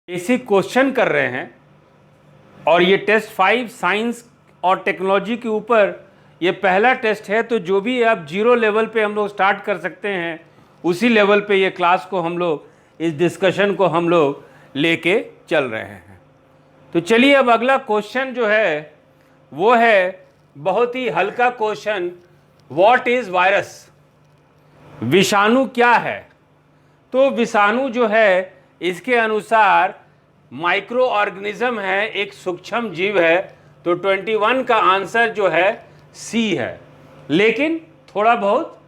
Basic question कर रहे हैं और ये टेस्ट 5 साइंस और टेक्नोलॉजी के ऊपर ये पहला टेस्ट है। तो जो भी आप 0 लेवल पे हम लोग स्टार्ट कर सकते हैं उसी लेवल पे ये क्लास को हम लोग, इस डिस्कशन को हम लोग लेके चल रहे हैं। तो चलिए अब अगला क्वेश्चन जो है वो है बहुत ही हल्का क्वेश्चन, व्हाट इज वायरस? विषाणु क्या है? तो विषाणु जो है इसके अनुसार माइक्रो ऑर्गेनिज्म है, एक सूक्ष्म जीव है। तो 21 का आंसर जो है सी है। लेकिन थोड़ा बहुत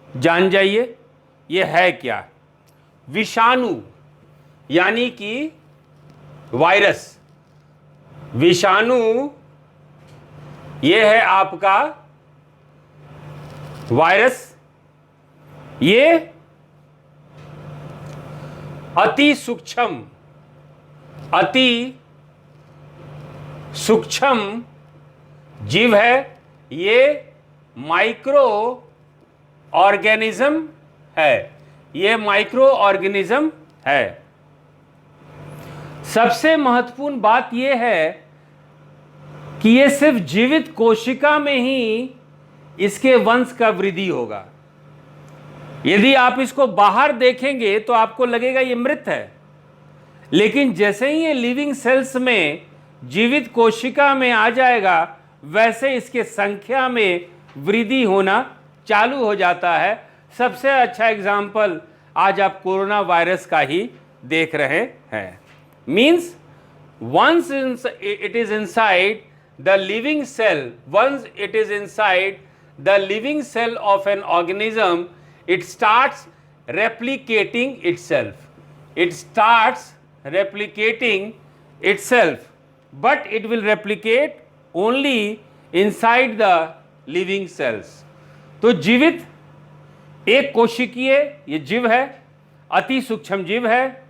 जान जाइए ये है क्या। विषाणु यानी कि वायरस, विषाणु ये है आपका वायरस। ये अति सूक्ष्म जीव है। ये माइक्रो ऑर्गेनिज्म है। ये माइक्रो ऑर्गेनिज्म है। सबसे महत्वपूर्ण बात यह है कि ये सिर्फ जीवित कोशिका में ही इसके वंश का वृद्धि होगा। यदि आप इसको बाहर देखेंगे तो आपको लगेगा ये मृत है, लेकिन जैसे ही ये लिविंग सेल्स में, जीवित कोशिका में आ जाएगा, वैसे इसके संख्या में वृद्धि होना चालू हो जाता है। सबसे अच्छा एग्जाम्पल आज आप कोरोना वायरस का ही देख रहे हैं। Means once it is inside the living cell, once it is inside the living cell of an organism, it starts replicating itself. It starts replicating itself, but it will replicate only inside the living cells. तो जीवित एक कोशिकीय ये जीव है, अति सूक्ष्म जीव है,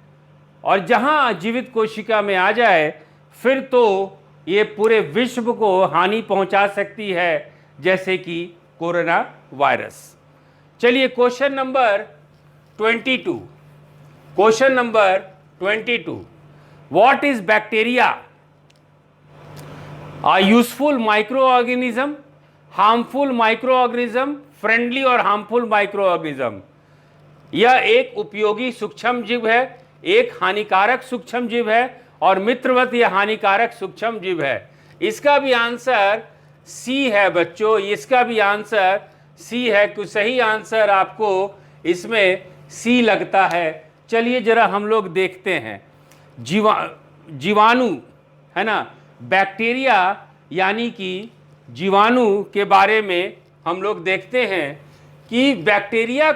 और जहां जीवित कोशिका में आ जाए फिर तो ये पूरे विश्व को हानि पहुंचा सकती है, जैसे कि कोरोना वायरस। चलिए question number 22। Question number 22, what is bacteria? A useful micro organism, harmful micro organism, friendly और हार्मफुल माइक्रो ऑर्गेनिज्म। यह एक उपयोगी सूक्ष्म जीव है, एक हानिकारक सूक्ष्म जीव है, और मित्रवत यह हानिकारक सूक्ष्म जीव है। इसका भी आंसर सी है बच्चों, इसका भी आंसर सी है। कुछ सही आंसर आपको इसमें सी लगता है। चलिए जरा हम लोग देखते हैं। जीवाणु है ना, बैक्टीरिया यानी कि जीवाणु के बारे में हम लोग देखते हैं कि बैक्टीरिया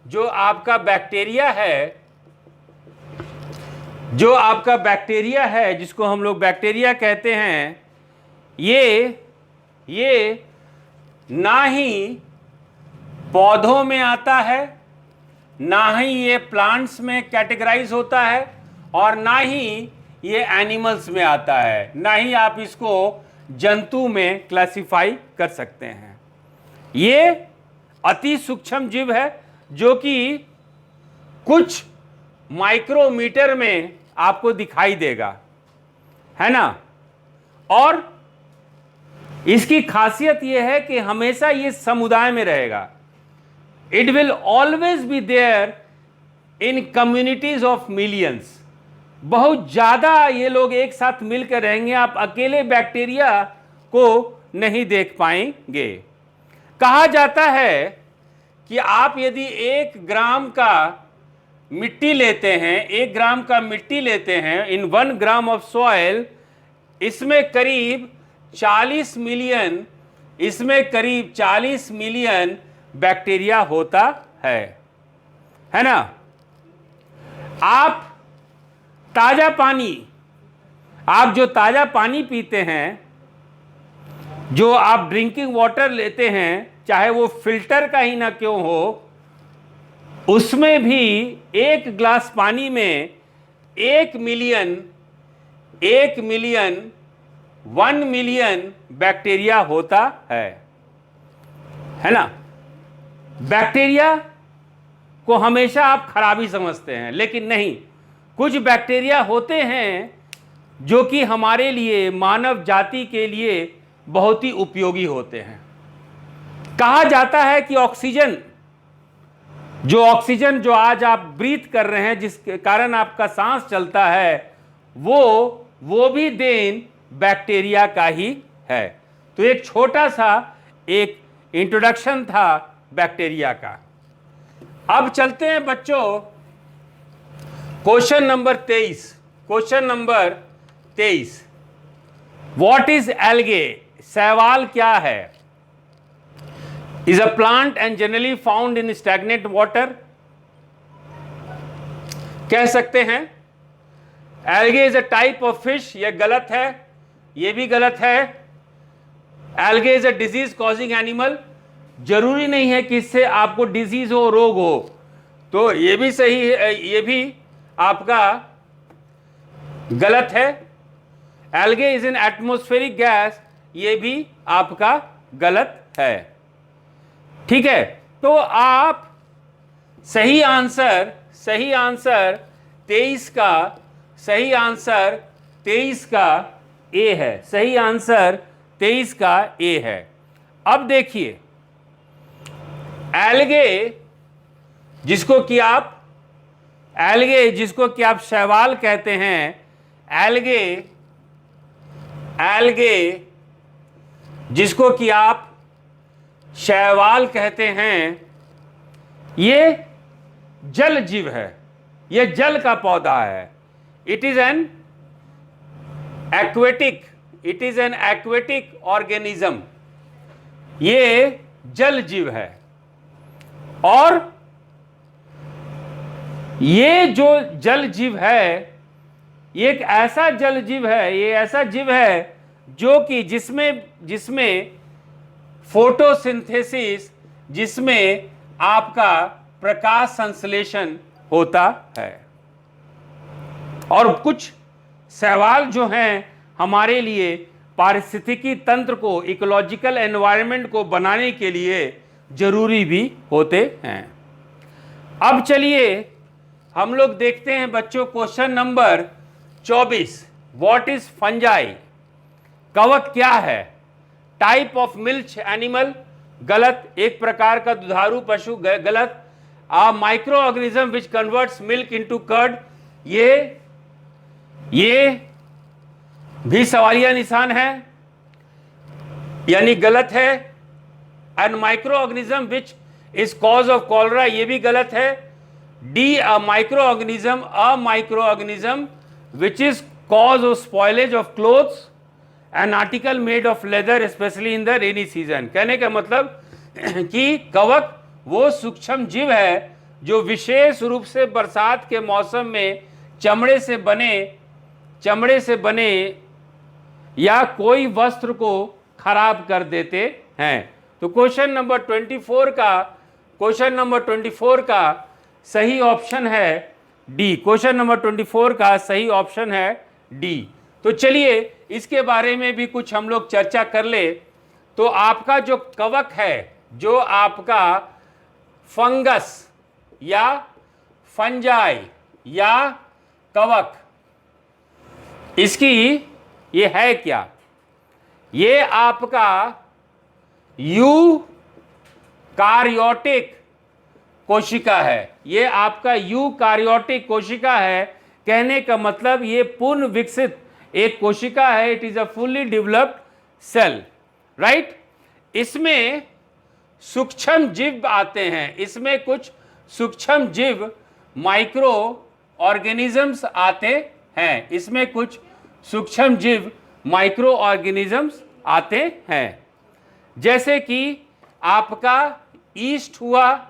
जो आपका बैक्टीरिया है, जिसको हम लोग बैक्टीरिया कहते हैं, ये ना ही पौधों में आता है, ना ही ये प्लांट्स में कैटेगराइज होता है, और ना ही ये एनिमल्स में आता है, ना ही आप इसको जंतु में क्लासिफाई कर सकते हैं। ये अति सूक्ष्म जीव है जो कि कुछ माइक्रोमीटर में आपको दिखाई देगा, है ना। और इसकी खासियत यह है कि हमेशा ये समुदाय में रहेगा। It will always be there in communities of millions. बहुत ज़्यादा ये लोग एक साथ मिलकर रहेंगे, आप अकेले बैक्टीरिया को नहीं देख पाएंगे। कहा जाता है कि आप यदि 1 ग्राम का मिट्टी लेते हैं, 1 ग्राम का मिट्टी लेते हैं, इन 1 ग्राम ऑफ सॉइल, इसमें करीब 40 मिलियन बैक्टीरिया होता है ना। आप जो ताज़ा पानी पीते हैं, जो आप ड्रिंकिंग वाटर लेते हैं, चाहे वो फिल्टर का ही ना क्यों हो, उसमें भी 1 ग्लास पानी में 1 मिलियन बैक्टीरिया होता है ना। बैक्टीरिया को हमेशा आप खराबी समझते हैं, लेकिन नहीं, कुछ बैक्टीरिया होते हैं जो कि हमारे लिए, मानव जाति के लिए बहुत ही उपयोगी होते हैं। कहा जाता है कि ऑक्सीजन जो आज आप ब्रीथ कर रहे हैं, जिसके कारण आपका सांस चलता है, वो भी देन बैक्टीरिया का ही है। तो एक छोटा सा एक इंट्रोडक्शन था बैक्टीरिया का। अब चलते हैं बच्चों question number 23। Question number 23, what is algae? शैवाल क्या है? Is a plant and generally found in stagnant water. कह सकते हैं algae is a type of fish, यह गलत है, यह भी गलत है। Algae is a disease causing animal, जरूरी नहीं है कि इससे आपको डिजीज हो, रोग हो, तो यह भी सही है, यह भी आपका गलत है। Algae is an atmospheric gas, यह भी आपका गलत है। ठीक है, तो आप सही आंसर 23 का, सही आंसर 23 का ए है। सही आंसर 23 का ए है। अब देखिए एल्गे जिसको कि आप शैवाल कहते हैं, एल्गे जिसको कि आप शैवाल कहते हैं, ये जल जीव है, ये जल का पौधा है। It is an aquatic organism, ये जल जीव है। और ये जो जल जीव है, ये एक ऐसा जल जीव है, ये ऐसा जीव है जो कि जिसमें फोटोसिंथेसिस, जिसमें आपका प्रकाश संश्लेषण होता है। और कुछ शैवाल जो हैं हमारे लिए पारिस्थितिकी तंत्र को, इकोलॉजिकल एनवायरनमेंट को बनाने के लिए जरूरी भी होते हैं। अब चलिए हम लोग देखते हैं बच्चों question number 24, what is fungi? कवक क्या है? टाइप ऑफ मिल्क एनिमल, गलत, एक प्रकार का दुधारू पशु, गलत। Micro organism which converts milk into curd, ये भी सवालिया निशान है, यानी गलत है। And micro organism which is cause of cholera, ये भी गलत है। D, a micro organism which is cause of spoilage of clothes an article made of leather specially in the rainy season. कहने का मतलब कि कवक वो सूक्ष्म जीव है जो विशेष रूप से बरसात के मौसम में चमड़े से बने या कोई वस्त्र को खराब कर देते हैं। तो क्वेश्चन नंबर 24 का सही ऑप्शन है डी। क्वेश्चन नंबर 24 का सही ऑप्शन है डी। तो चलिए इसके बारे में भी कुछ हम लोग चर्चा कर ले। तो आपका जो कवक है, जो आपका फंगस या फंजाई या कवक, इसकी ये है क्या? ये आपका यूकार्योटिक कोशिका है। ये आपका यूकार्योटिक कोशिका है। कहने का मतलब ये पूर्ण विकसित एक कोशिका है। It is a fully developed cell, right. इसमें सूक्ष्म जीव आते हैं, इसमें कुछ सूक्ष्म जीव माइक्रो ऑर्गेनिजम्स आते हैं, इसमें कुछ सूक्ष्म जीव माइक्रो ऑर्गेनिजम्स आते हैं। जैसे कि आपका ईस्ट हुआ,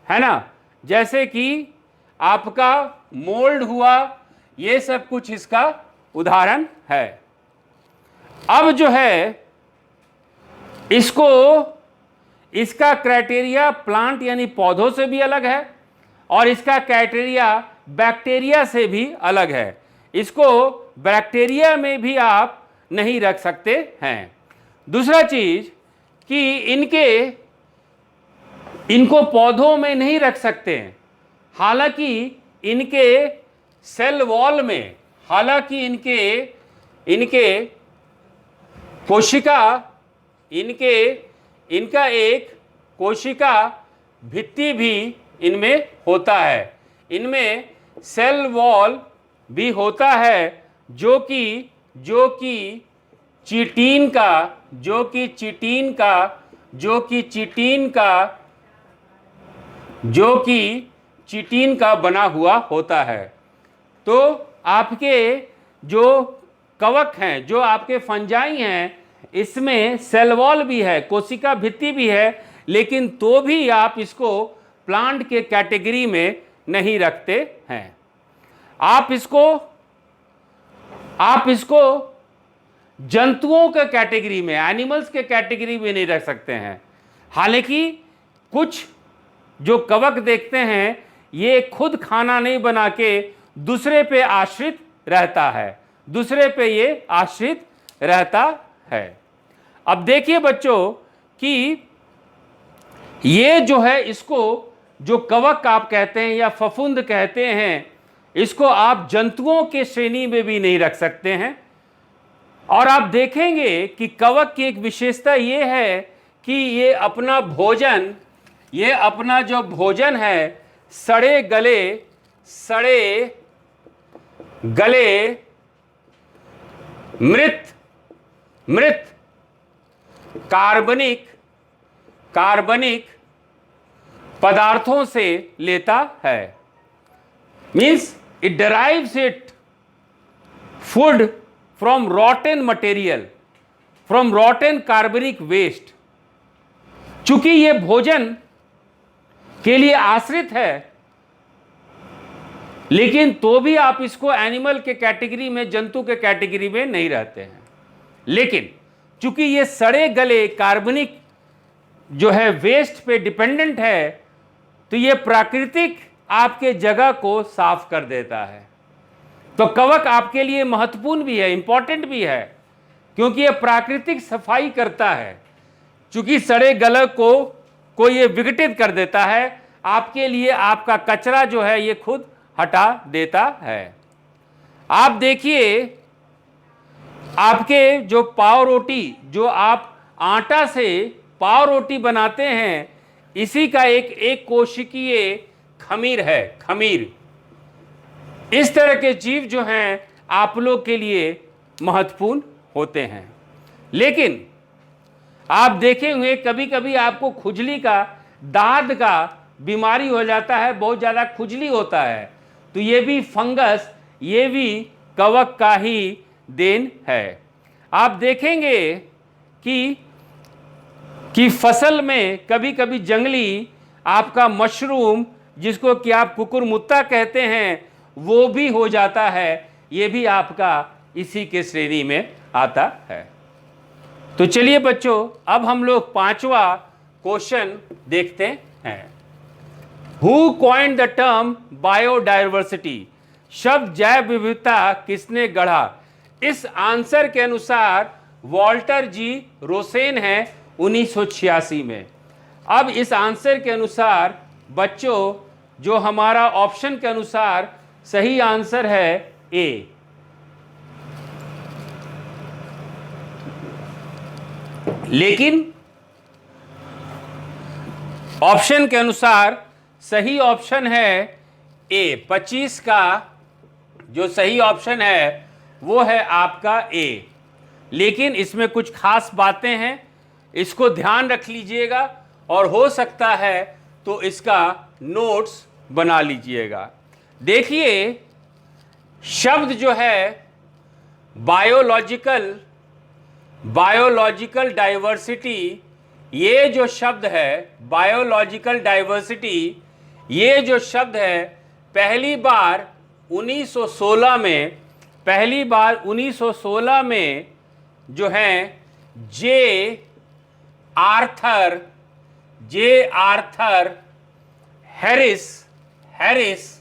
है ना, जैसे कि आपका मोल्ड हुआ, ये सब कुछ इसका उदाहरण है। अब जो है इसका क्राइटेरिया प्लांट यानी पौधों से भी अलग है और इसका क्राइटेरिया बैक्टीरिया से भी अलग है। इसको बैक्टीरिया में भी आप नहीं रख सकते हैं। दूसरा चीज कि इनके इनको पौधों में नहीं रख सकते हैं, हालांकि इनके सेल वॉल में, हालांकि इनके कोशिका, इनका एक कोशिका भित्ति भी इनमें होता है, इनमें सेल वॉल भी होता है जो कि चिटीन का बना हुआ होता है। तो आपके जो कवक हैं, जो आपके फंजाई हैं, इसमें सेल वॉल भी है, कोशिका भित्ति भी है, लेकिन तो भी आप इसको प्लांट के कैटेगरी में नहीं रखते हैं। आप इसको जंतुओं के कैटेगरी में, एनिमल्स के कैटेगरी में नहीं रख सकते हैं। हालांकि कुछ जो कवक देखते हैं, ये खुद खाना नहीं बना के दूसरे पे आश्रित रहता है, दूसरे पे ये आश्रित रहता है। अब देखिए बच्चों कि ये जो है, इसको जो कवक आप कहते हैं या फफूंद कहते हैं, इसको आप जंतुओं के श्रेणी में भी नहीं रख सकते हैं। और आप देखेंगे कि कवक की एक विशेषता ये है कि ये अपना जो भोजन है, सड़े गले मृत कार्बनिक पदार्थों से लेता है। Means it derives it food from rotten material, from rotten कार्बनिक वेस्ट। चूंकि ये भोजन के लिए आश्रित है, लेकिन तो भी आप इसको एनिमल के कैटेगरी में, जंतु के कैटेगरी में नहीं रहते हैं। लेकिन चूंकि ये सड़े गले कार्बनिक जो है वेस्ट पे डिपेंडेंट है, तो ये प्राकृतिक आपके जगह को साफ कर देता है। तो कवक आपके लिए महत्वपूर्ण भी है, इंपॉर्टेंट भी है, क्योंकि ये प्राकृतिक सफाई करता है। चूंकि सड़े गले को ये विघटित कर देता है, आपके लिए आपका कचरा जो है ये खुद हटा देता है। आप देखिए, आपके जो पाव रोटी, जो आप आटा से पाव रोटी बनाते हैं, इसी का एक कोशिकीय खमीर है, खमीर। इस तरह के जीव जो हैं आप लोग के लिए महत्वपूर्ण होते हैं। लेकिन आप देखे हुए कभी कभी आपको खुजली का, दाद का बीमारी हो जाता है, बहुत ज़्यादा खुजली होता है, तो ये भी फंगस, ये भी कवक का ही देन है। आप देखेंगे कि फसल में कभी कभी जंगली आपका मशरूम, जिसको कि आप कुकुरमुत्ता कहते हैं, वो भी हो जाता है, ये भी आपका इसी के श्रेणी में आता है। तो चलिए बच्चों, अब हम लोग 5वां क्वेश्चन देखते हैं। Who coined the term biodiversity? शब्द जैव विविधता किसने गढ़ा? इस आंसर के अनुसार वॉल्टर जी रोसेन है 1986 में। अब इस आंसर के अनुसार बच्चों, जो हमारा ऑप्शन के अनुसार सही आंसर है ए। लेकिन ऑप्शन के अनुसार सही ऑप्शन है ए। 25 का जो सही ऑप्शन है वो है आपका ए। लेकिन इसमें कुछ खास बातें हैं, इसको ध्यान रख लीजिएगा, और हो सकता है तो इसका नोट्स बना लीजिएगा। देखिए, शब्द जो है बायोलॉजिकल डाइवर्सिटी, ये जो शब्द है बायोलॉजिकल डाइवर्सिटी, ये जो शब्द है पहली बार 1916 में जो है जे आर्थर हैरिस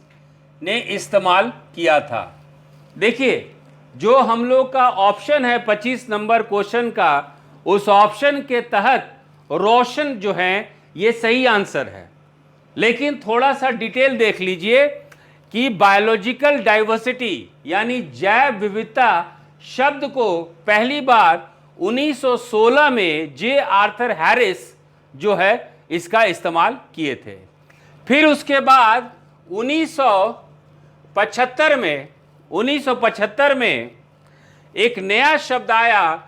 ने इस्तेमाल किया था। देखिए, जो हम लोग का ऑप्शन है 25 नंबर क्वेश्चन का, उस ऑप्शन के तहत रोशन जो हैं ये सही आंसर है। लेकिन थोड़ा सा डिटेल देख लीजिए कि बायोलॉजिकल डाइवर्सिटी यानी जैव विविधता शब्द को पहली बार 1916 में जे आर्थर हैरिस जो है इसका इस्तेमाल किए थे। फिर उसके बाद 1975 में एक नया शब्द आया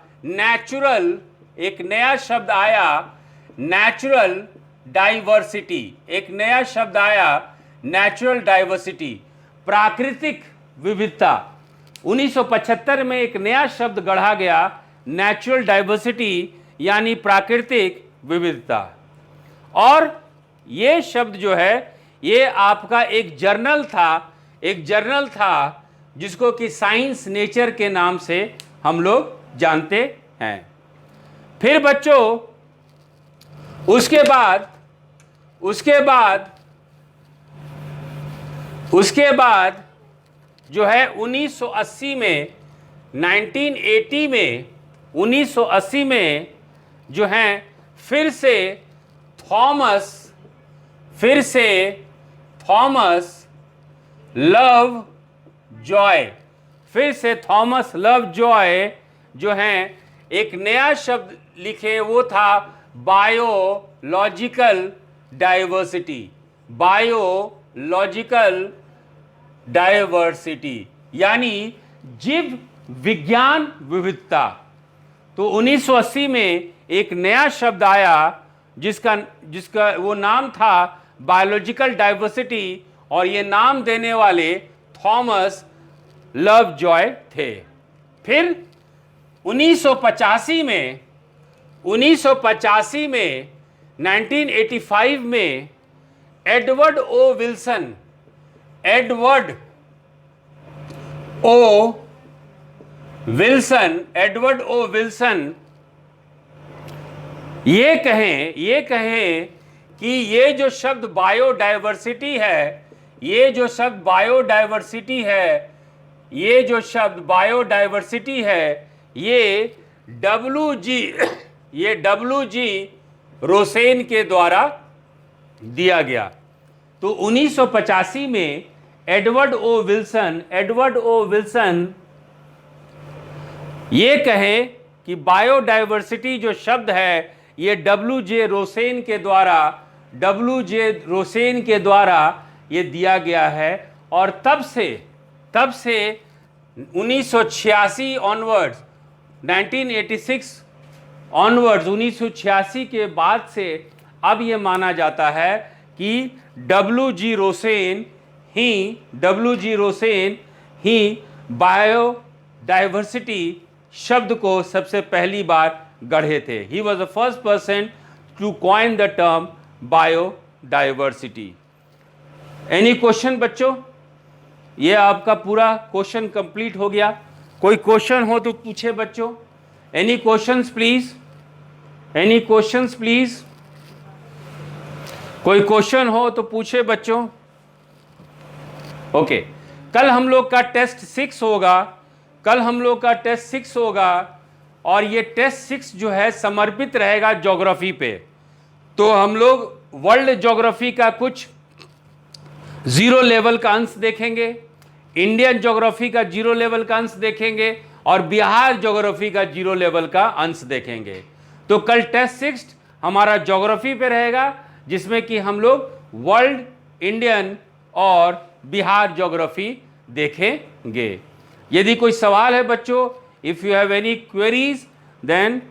नेचुरल डाइवर्सिटी, प्राकृतिक विविधता। 1975 में एक नया शब्द गढ़ा गया नेचुरल डाइवर्सिटी यानी प्राकृतिक विविधता। और ये शब्द जो है ये आपका एक जर्नल था जिसको कि साइंस नेचर के नाम से हम लोग जानते हैं। फिर बच्चों उसके बाद जो है 1980 में जो है फिर से थॉमस लवजॉय जो हैं एक नया शब्द लिखे, वो था बायोलॉजिकल डाइवर्सिटी यानी जीव विज्ञान विविधता। तो 1980 में एक नया शब्द आया जिसका वो नाम था बायोलॉजिकल डाइवर्सिटी, और ये नाम देने वाले थॉमस लवजॉय थे। फिर 1985 में 1985 में एडवर्ड ओ विल्सन ये कहें कि ये जो शब्द बायोडाइवर्सिटी है ये WG रोसेन के द्वारा दिया गया। तो 1985 में एडवर्ड ओ विल्सन ये कहे कि बायोडाइवर्सिटी जो शब्द है ये WJ रोसेन के द्वारा ये दिया गया है। और तब से 1986 ऑनवर्ड्स 1986 के बाद से अब ये माना जाता है कि WG रोसेन ही बायोडाइवर्सिटी शब्द को सबसे पहली बार गढ़े थे। He was the first person to coin the term biodiversity. Any question बच्चों? ये आपका पूरा क्वेश्चन कंप्लीट हो गया। कोई क्वेश्चन हो तो पूछे बच्चों। Any questions please? कोई क्वेश्चन हो तो पूछे बच्चों। ओके, कल हम लोग का टेस्ट 6 होगा और ये टेस्ट 6 जो है समर्पित रहेगा ज्योग्राफी पे। तो हम लोग वर्ल्ड ज्योग्राफी का कुछ 0 लेवल का अंश देखेंगे, इंडियन ज्योग्राफी का 0 लेवल का अंश देखेंगे और बिहार ज्योग्राफी का 0 लेवल का अंश देखेंगे। तो कल टेस्ट 6 हमारा ज्योग्राफी पे रहेगा जिसमें कि हम लोग वर्ल्ड, इंडियन और बिहार ज्योग्राफी देखेंगे। यदि कोई सवाल है बच्चों, if you have any queries then